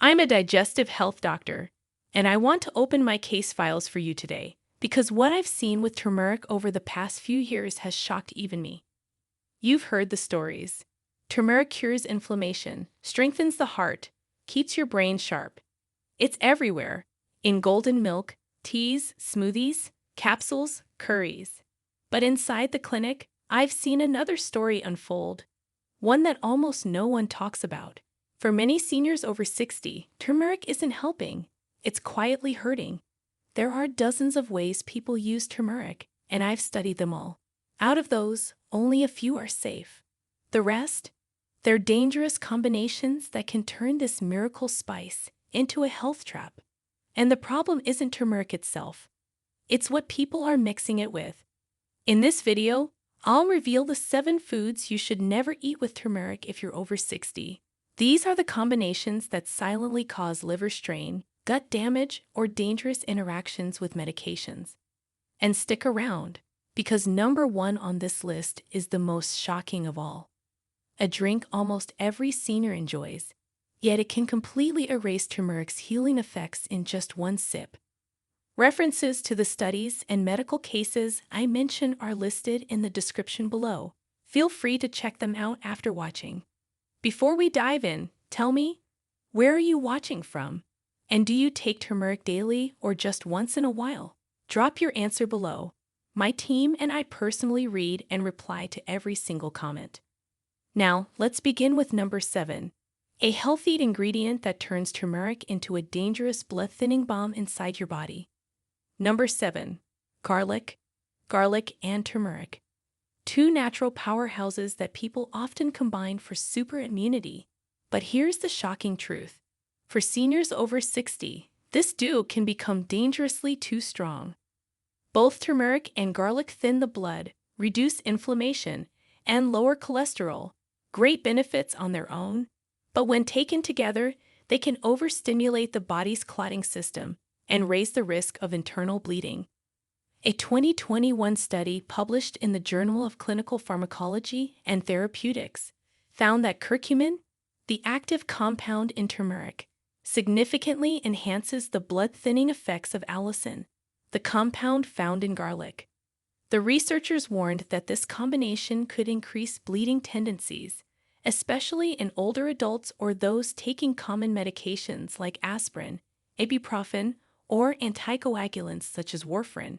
I'm a digestive health doctor, and I want to open my case files for you today because what I've seen with turmeric over the past few years has shocked even me. You've heard the stories. Turmeric cures inflammation, strengthens the heart, keeps your brain sharp. It's everywhere, in golden milk, teas, smoothies, capsules, curries. But inside the clinic, I've seen another story unfold, one that almost no one talks about. For many seniors over 60, turmeric isn't helping, it's quietly hurting. There are dozens of ways people use turmeric, and I've studied them all. Out of those, only a few are safe. The rest? They're dangerous combinations that can turn this miracle spice into a health trap. And the problem isn't turmeric itself. It's what people are mixing it with. In this video, I'll reveal the 7 foods you should never eat with turmeric if you're over 60. These are the combinations that silently cause liver strain, gut damage, or dangerous interactions with medications. And stick around, because number 1 on this list is the most shocking of all. A drink almost every senior enjoys, yet it can completely erase turmeric's healing effects in just one sip. References to the studies and medical cases I mention are listed in the description below. Feel free to check them out after watching. Before we dive in, tell me, where are you watching from? And do you take turmeric daily or just once in a while? Drop your answer below. My team and I personally read and reply to every single comment. Now, let's begin with number 7. A healthy ingredient that turns turmeric into a dangerous blood-thinning bomb inside your body. Number 7. Garlic. Garlic and turmeric. 2 natural powerhouses that people often combine for super immunity. But here's the shocking truth. For seniors over 60, this duo can become dangerously too strong. Both turmeric and garlic thin the blood, reduce inflammation, and lower cholesterol. Great benefits on their own, but when taken together, they can overstimulate the body's clotting system and raise the risk of internal bleeding. A 2021 study published in the Journal of Clinical Pharmacology and Therapeutics found that curcumin, the active compound in turmeric, significantly enhances the blood-thinning effects of allicin, the compound found in garlic. The researchers warned that this combination could increase bleeding tendencies, especially in older adults or those taking common medications like aspirin, ibuprofen, or anticoagulants such as warfarin.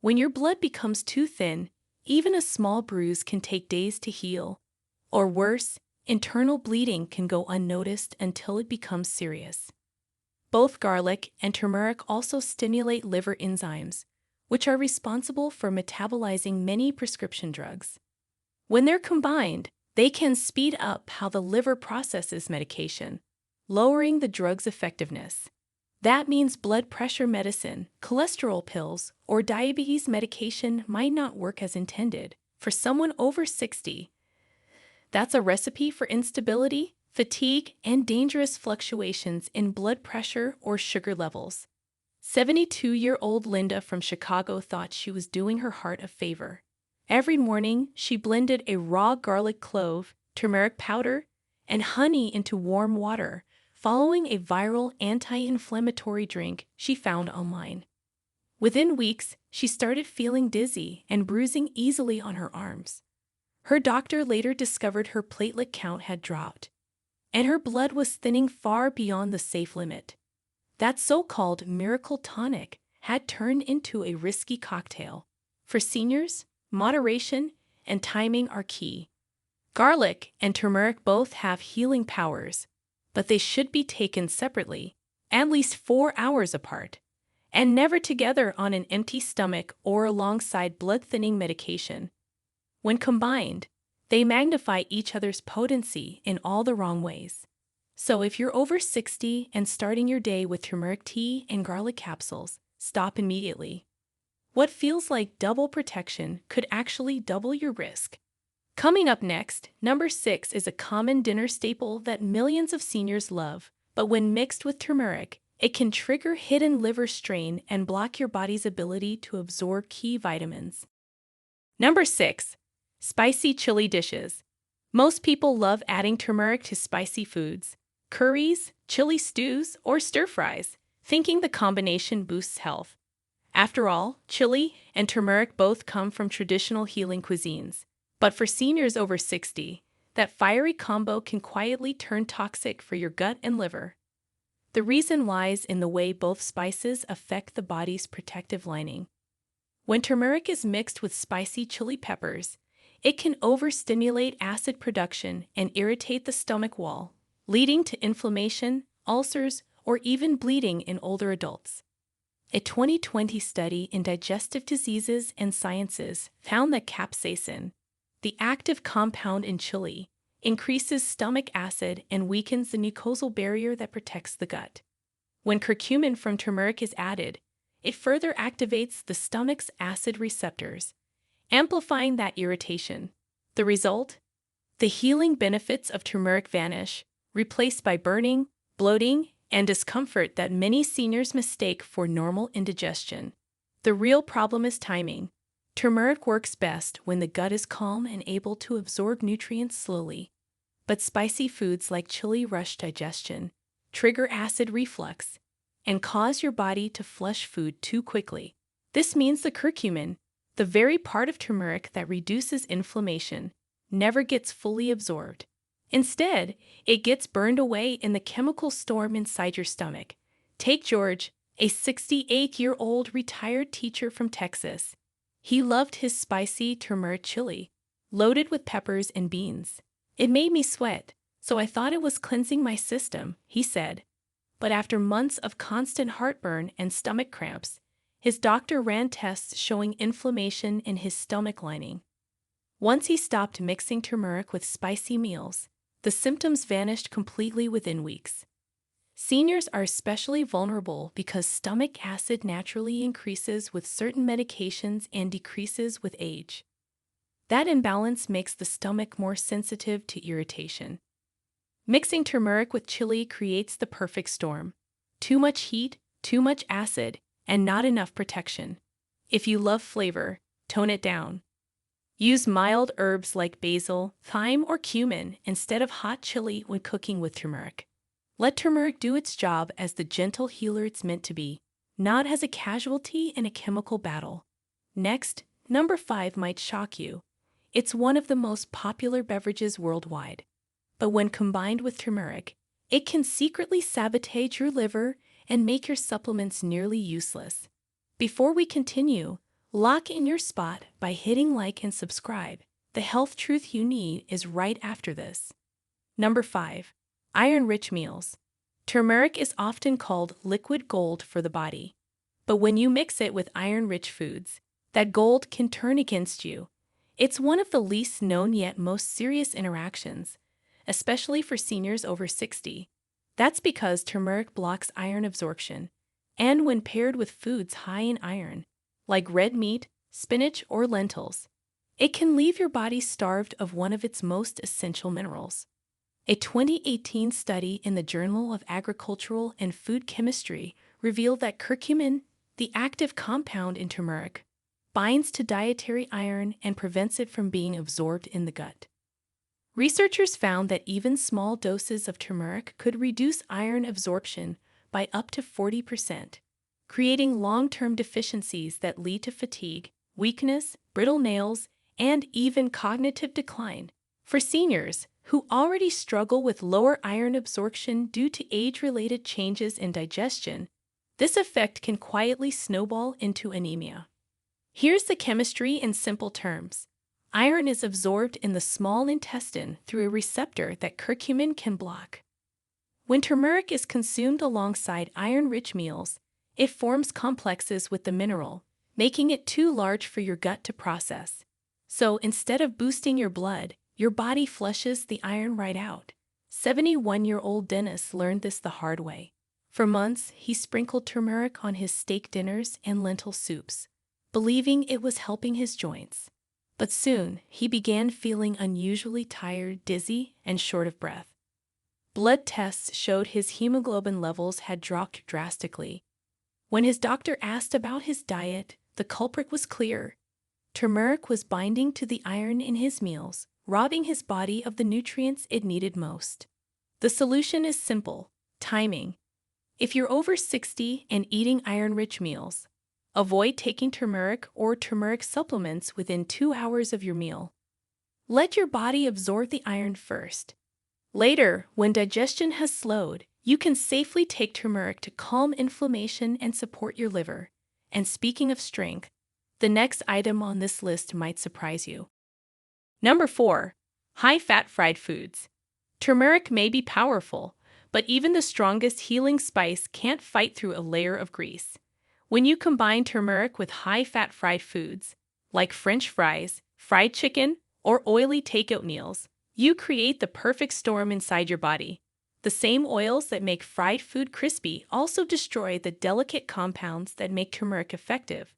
When your blood becomes too thin, even a small bruise can take days to heal. Or worse, internal bleeding can go unnoticed until it becomes serious. Both garlic and turmeric also stimulate liver enzymes, which are responsible for metabolizing many prescription drugs. When they're combined, they can speed up how the liver processes medication, lowering the drug's effectiveness. That means blood pressure medicine, cholesterol pills, or diabetes medication might not work as intended. For someone over 60, that's a recipe for instability, fatigue, and dangerous fluctuations in blood pressure or sugar levels. 72-year-old Linda from Chicago thought she was doing her heart a favor. Every morning, she blended a raw garlic clove, turmeric powder, and honey into warm water, following a viral anti-inflammatory drink she found online. Within weeks, she started feeling dizzy and bruising easily on her arms. Her doctor later discovered her platelet count had dropped, and her blood was thinning far beyond the safe limit. That so-called miracle tonic had turned into a risky cocktail. For seniors, moderation and timing are key. Garlic and turmeric both have healing powers, but they should be taken separately, at least 4 hours apart, and never together on an empty stomach or alongside blood-thinning medication. When combined, they magnify each other's potency in all the wrong ways. So if you're over 60 and starting your day with turmeric tea and garlic capsules, stop immediately. What feels like double protection could actually double your risk. Coming up next, number 6 is a common dinner staple that millions of seniors love, but when mixed with turmeric, it can trigger hidden liver strain and block your body's ability to absorb key vitamins. Number 6. Spicy chili dishes. Most people love adding turmeric to spicy foods. Curries, chili stews, or stir-fries, thinking the combination boosts health. After all, chili and turmeric both come from traditional healing cuisines. But for seniors over 60, that fiery combo can quietly turn toxic for your gut and liver. The reason lies in the way both spices affect the body's protective lining. When turmeric is mixed with spicy chili peppers, it can overstimulate acid production and irritate the stomach wall, leading to inflammation, ulcers, or even bleeding in older adults. A 2020 study in Digestive Diseases and Sciences found that capsaicin, the active compound in chili, increases stomach acid and weakens the mucosal barrier that protects the gut. When curcumin from turmeric is added, it further activates the stomach's acid receptors, amplifying that irritation. The result? The healing benefits of turmeric vanish, replaced by burning, bloating, and discomfort that many seniors mistake for normal indigestion. The real problem is timing. Turmeric works best when the gut is calm and able to absorb nutrients slowly. But spicy foods like chili rush digestion, trigger acid reflux, and cause your body to flush food too quickly. This means the curcumin, the very part of turmeric that reduces inflammation, never gets fully absorbed. Instead, it gets burned away in the chemical storm inside your stomach. Take George, a 68-year-old retired teacher from Texas. He loved his spicy turmeric chili, loaded with peppers and beans. It made me sweat, so I thought it was cleansing my system, he said. But after months of constant heartburn and stomach cramps, his doctor ran tests showing inflammation in his stomach lining. Once he stopped mixing turmeric with spicy meals, the symptoms vanished completely within weeks. Seniors are especially vulnerable because stomach acid naturally increases with certain medications and decreases with age. That imbalance makes the stomach more sensitive to irritation. Mixing turmeric with chili creates the perfect storm. Too much heat, too much acid, and not enough protection. If you love flavor, tone it down. Use mild herbs like basil, thyme, or cumin instead of hot chili when cooking with turmeric. Let turmeric do its job as the gentle healer it's meant to be, not as a casualty in a chemical battle. Next, number 5 might shock you. It's one of the most popular beverages worldwide. But when combined with turmeric, it can secretly sabotage your liver and make your supplements nearly useless. Before we continue, lock in your spot by hitting like and subscribe. The health truth you need is right after this. Number 5. Iron-rich meals. Turmeric is often called liquid gold for the body. But when you mix it with iron-rich foods, that gold can turn against you. It's one of the least known yet most serious interactions, especially for seniors over 60. That's because turmeric blocks iron absorption, and when paired with foods high in iron, like red meat, spinach, or lentils, it can leave your body starved of one of its most essential minerals. A 2018 study in the Journal of Agricultural and Food Chemistry revealed that curcumin, the active compound in turmeric, binds to dietary iron and prevents it from being absorbed in the gut. Researchers found that even small doses of turmeric could reduce iron absorption by up to 40%, creating long-term deficiencies that lead to fatigue, weakness, brittle nails, and even cognitive decline. For seniors who already struggle with lower iron absorption due to age-related changes in digestion, this effect can quietly snowball into anemia. Here's the chemistry in simple terms. Iron is absorbed in the small intestine through a receptor that curcumin can block. When turmeric is consumed alongside iron-rich meals, it forms complexes with the mineral, making it too large for your gut to process. So instead of boosting your blood, your body flushes the iron right out. 71-year-old Dennis learned this the hard way. For months, he sprinkled turmeric on his steak dinners and lentil soups, believing it was helping his joints. But soon, he began feeling unusually tired, dizzy, and short of breath. Blood tests showed his hemoglobin levels had dropped drastically. When his doctor asked about his diet, the culprit was clear. Turmeric was binding to the iron in his meals, robbing his body of the nutrients it needed most. The solution is simple. Timing. If you're over 60 and eating iron-rich meals, avoid taking turmeric or turmeric supplements within 2 hours of your meal. Let your body absorb the iron first. Later, when digestion has slowed, you can safely take turmeric to calm inflammation and support your liver. And speaking of strength, the next item on this list might surprise you. Number 4. High-fat fried foods. Turmeric may be powerful, but even the strongest healing spice can't fight through a layer of grease. When you combine turmeric with high-fat fried foods, like French fries, fried chicken, or oily takeout meals, you create the perfect storm inside your body. The same oils that make fried food crispy also destroy the delicate compounds that make turmeric effective.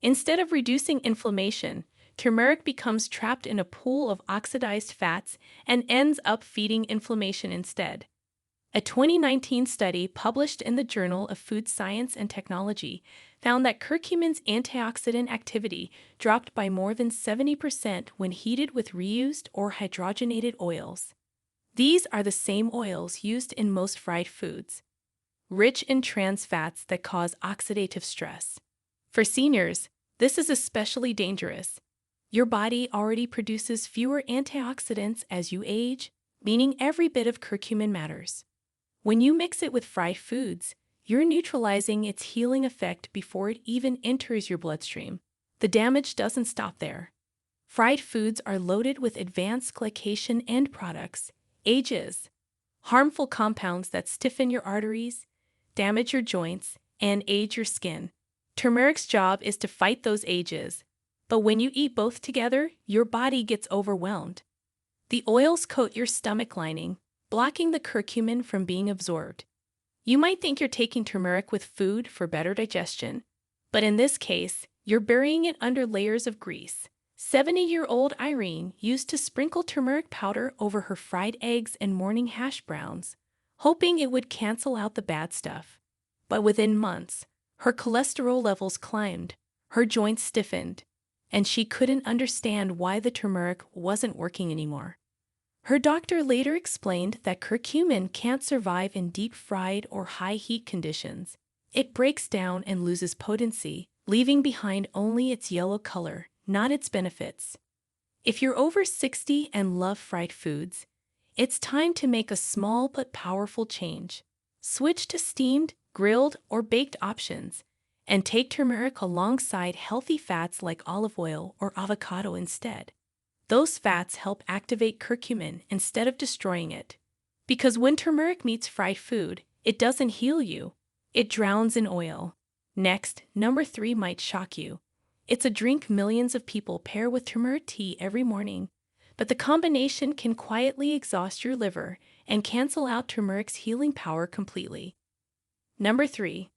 Instead of reducing inflammation, turmeric becomes trapped in a pool of oxidized fats and ends up feeding inflammation instead. A 2019 study published in the Journal of Food Science and Technology found that curcumin's antioxidant activity dropped by more than 70% when heated with reused or hydrogenated oils. These are the same oils used in most fried foods, rich in trans fats that cause oxidative stress. For seniors, this is especially dangerous. Your body already produces fewer antioxidants as you age, meaning every bit of curcumin matters. When you mix it with fried foods, you're neutralizing its healing effect before it even enters your bloodstream. The damage doesn't stop there. Fried foods are loaded with advanced glycation end products, AGEs, harmful compounds that stiffen your arteries, damage your joints, and age your skin. Turmeric's job is to fight those AGEs, but when you eat both together, your body gets overwhelmed. The oils coat your stomach lining, blocking the curcumin from being absorbed. You might think you're taking turmeric with food for better digestion, but in this case, you're burying it under layers of grease. 70-year-old Irene used to sprinkle turmeric powder over her fried eggs and morning hash browns, hoping it would cancel out the bad stuff. But within months, her cholesterol levels climbed, her joints stiffened, and she couldn't understand why the turmeric wasn't working anymore. Her doctor later explained that curcumin can't survive in deep-fried or high-heat conditions. It breaks down and loses potency, leaving behind only its yellow color, not its benefits. If you're over 60 and love fried foods, it's time to make a small but powerful change. Switch to steamed, grilled, or baked options, and take turmeric alongside healthy fats like olive oil or avocado instead. Those fats help activate curcumin instead of destroying it. Because when turmeric meets fried food, it doesn't heal you, it drowns in oil. Next, number 3 might shock you. It's a drink millions of people pair with turmeric tea every morning, but the combination can quietly exhaust your liver and cancel out turmeric's healing power completely. Number 3.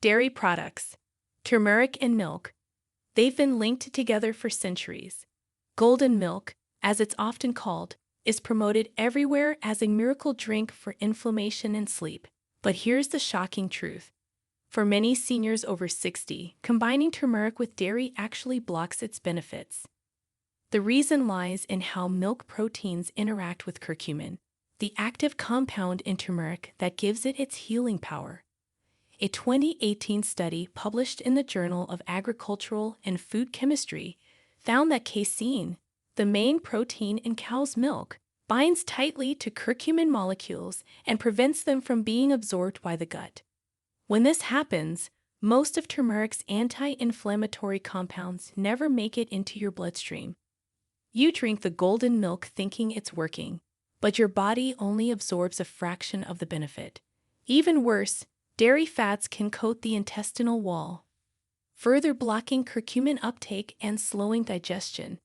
Dairy products. Turmeric and milk. They've been linked together for centuries. Golden milk, as it's often called, is promoted everywhere as a miracle drink for inflammation and sleep. But here's the shocking truth. For many seniors over 60, combining turmeric with dairy actually blocks its benefits. The reason lies in how milk proteins interact with curcumin, the active compound in turmeric that gives it its healing power. A 2018 study published in the Journal of Agricultural and Food Chemistry found that casein, the main protein in cow's milk, binds tightly to curcumin molecules and prevents them from being absorbed by the gut. When this happens, most of turmeric's anti-inflammatory compounds never make it into your bloodstream. You drink the golden milk thinking it's working, but your body only absorbs a fraction of the benefit. Even worse, dairy fats can coat the intestinal wall, further blocking curcumin uptake and slowing digestion.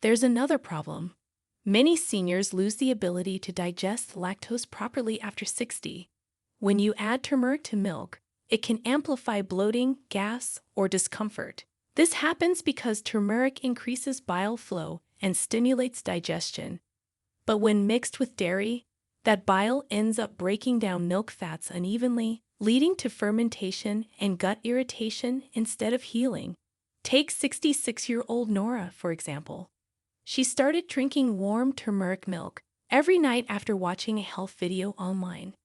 There's another problem. Many seniors lose the ability to digest lactose properly after 60. When you add turmeric to milk, it can amplify bloating, gas, or discomfort. This happens because turmeric increases bile flow and stimulates digestion. But when mixed with dairy, that bile ends up breaking down milk fats unevenly, leading to fermentation and gut irritation instead of healing. Take 66-year-old Nora, for example. She started drinking warm turmeric milk every night after watching a health video online.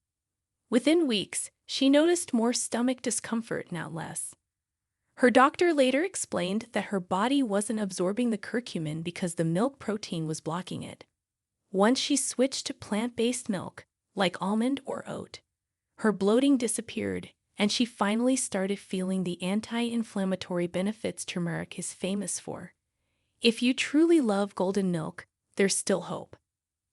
Within weeks, she noticed more stomach discomfort, not less. Her doctor later explained that her body wasn't absorbing the curcumin because the milk protein was blocking it. Once she switched to plant-based milk, like almond or oat, her bloating disappeared, and she finally started feeling the anti-inflammatory benefits turmeric is famous for. If you truly love golden milk, there's still hope.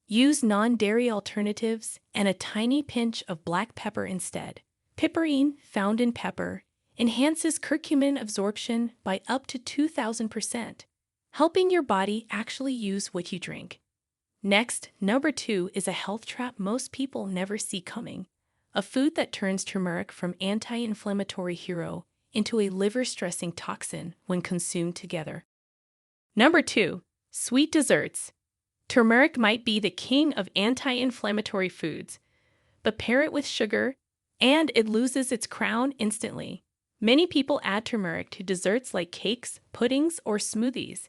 Use non-dairy alternatives and a tiny pinch of black pepper instead. Piperine, found in pepper, enhances curcumin absorption by up to 2,000%, helping your body actually use what you drink. Next, number 2 is a health trap most people never see coming, a food that turns turmeric from anti-inflammatory hero into a liver-stressing toxin when consumed together. Number 2, sweet desserts. Turmeric might be the king of anti-inflammatory foods, but pair it with sugar, and it loses its crown instantly. Many people add turmeric to desserts like cakes, puddings, or smoothies,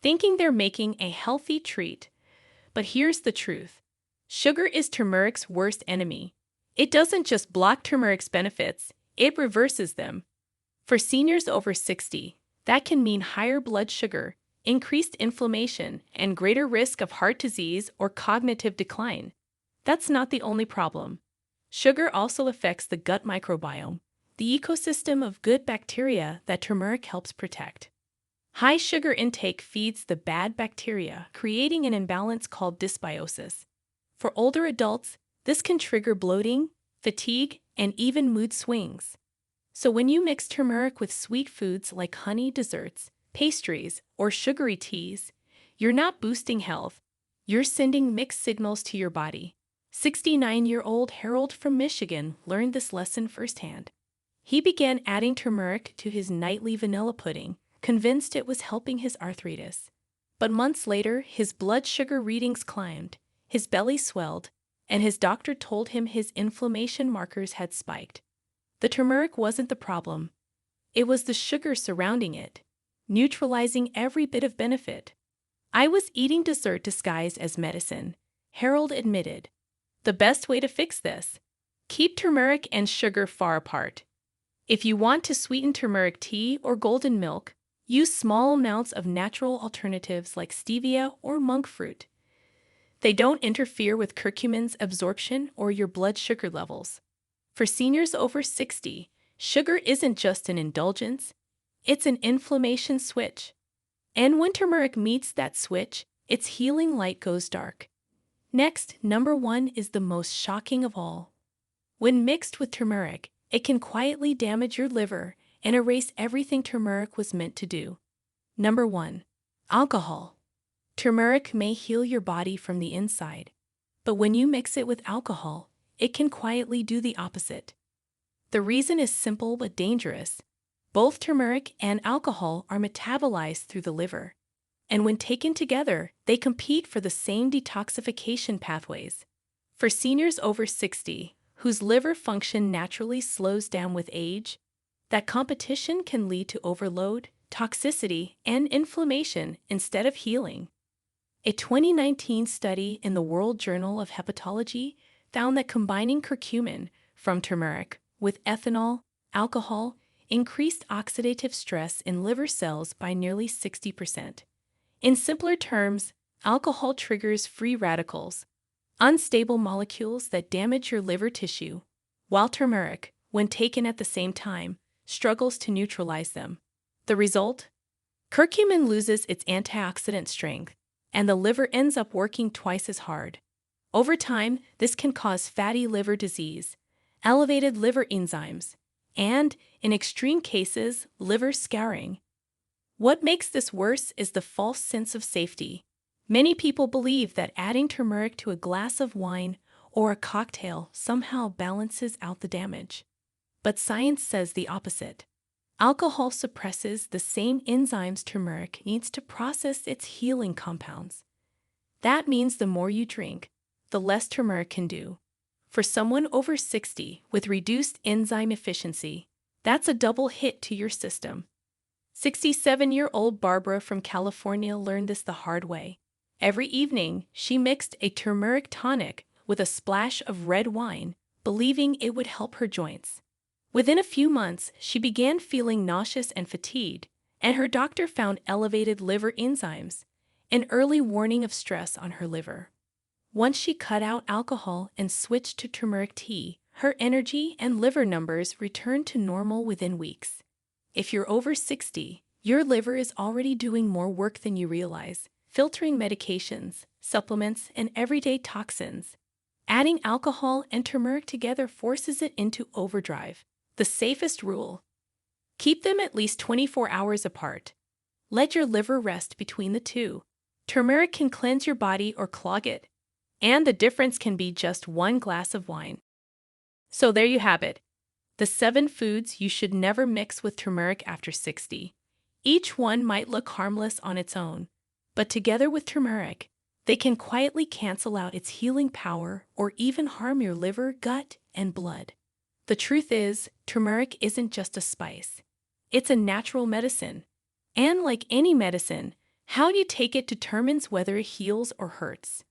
thinking they're making a healthy treat. But here's the truth. Sugar is turmeric's worst enemy. It doesn't just block turmeric's benefits, it reverses them. For seniors over 60, that can mean higher blood sugar, increased inflammation, and greater risk of heart disease or cognitive decline. That's not the only problem. Sugar also affects the gut microbiome, the ecosystem of good bacteria that turmeric helps protect. High sugar intake feeds the bad bacteria, creating an imbalance called dysbiosis. For older adults, this can trigger bloating, fatigue, and even mood swings. So when you mix turmeric with sweet foods like honey desserts, pastries, or sugary teas, you're not boosting health, you're sending mixed signals to your body. 69-year-old Harold from Michigan learned this lesson firsthand. He began adding turmeric to his nightly vanilla pudding, convinced it was helping his arthritis. But months later, his blood sugar readings climbed, his belly swelled, and his doctor told him his inflammation markers had spiked. The turmeric wasn't the problem. It was the sugar surrounding it, neutralizing every bit of benefit. "I was eating dessert disguised as medicine," Harold admitted. The best way to fix this? Keep turmeric and sugar far apart. If you want to sweeten turmeric tea or golden milk, use small amounts of natural alternatives like stevia or monk fruit. They don't interfere with curcumin's absorption or your blood sugar levels. For seniors over 60, sugar isn't just an indulgence, it's an inflammation switch. And when turmeric meets that switch, its healing light goes dark. Next, number 1 is the most shocking of all. When mixed with turmeric, it can quietly damage your liver and erase everything turmeric was meant to do. Number 1. Alcohol. Turmeric may heal your body from the inside, but when you mix it with alcohol, it can quietly do the opposite. The reason is simple but dangerous. Both turmeric and alcohol are metabolized through the liver, and when taken together, they compete for the same detoxification pathways. For seniors over 60, whose liver function naturally slows down with age, that competition can lead to overload, toxicity, and inflammation instead of healing. A 2019 study in the World Journal of Hepatology found that combining curcumin from turmeric with ethanol, alcohol, increased oxidative stress in liver cells by nearly 60%. In simpler terms, alcohol triggers free radicals, unstable molecules that damage your liver tissue, while turmeric, when taken at the same time, struggles to neutralize them. The result? Curcumin loses its antioxidant strength, and the liver ends up working twice as hard. Over time, this can cause fatty liver disease, elevated liver enzymes, and, in extreme cases, liver scarring. What makes this worse is the false sense of safety. Many people believe that adding turmeric to a glass of wine or a cocktail somehow balances out the damage. But science says the opposite. Alcohol suppresses the same enzymes turmeric needs to process its healing compounds. That means the more you drink, the less turmeric can do. For someone over 60 with reduced enzyme efficiency, that's a double hit to your system. 67-year-old Barbara from California learned this the hard way. Every evening, she mixed a turmeric tonic with a splash of red wine, believing it would help her joints. Within a few months, she began feeling nauseous and fatigued, and her doctor found elevated liver enzymes, an early warning of stress on her liver. Once she cut out alcohol and switched to turmeric tea, her energy and liver numbers returned to normal within weeks. If you're over 60, your liver is already doing more work than you realize, filtering medications, supplements, and everyday toxins. Adding alcohol and turmeric together forces it into overdrive. The safest rule: keep them at least 24 hours apart. Let your liver rest between the two. Turmeric can cleanse your body or clog it, and the difference can be just one glass of wine. So there you have it, the 7 foods you should never mix with turmeric after 60. Each one might look harmless on its own, but together with turmeric, they can quietly cancel out its healing power or even harm your liver, gut, and blood. The truth is, turmeric isn't just a spice. It's a natural medicine. And like any medicine, how you take it determines whether it heals or hurts.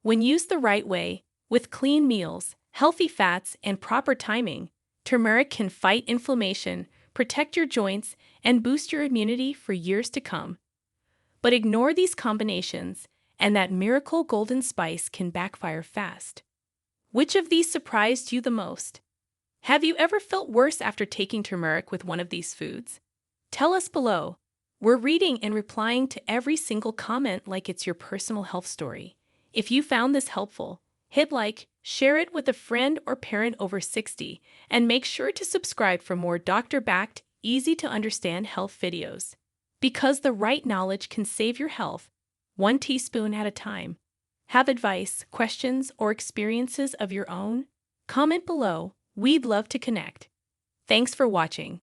When used the right way, with clean meals, healthy fats, and proper timing, turmeric can fight inflammation, protect your joints, and boost your immunity for years to come. But ignore these combinations, and that miracle golden spice can backfire fast. Which of these surprised you the most? Have you ever felt worse after taking turmeric with one of these foods? Tell us below. We're reading and replying to every single comment like it's your personal health story. If you found this helpful, hit like, share it with a friend or parent over 60, and make sure to subscribe for more doctor-backed, easy-to-understand health videos. Because the right knowledge can save your health, 1 teaspoon at a time. Have advice, questions, or experiences of your own? Comment below. We'd love to connect. Thanks for watching.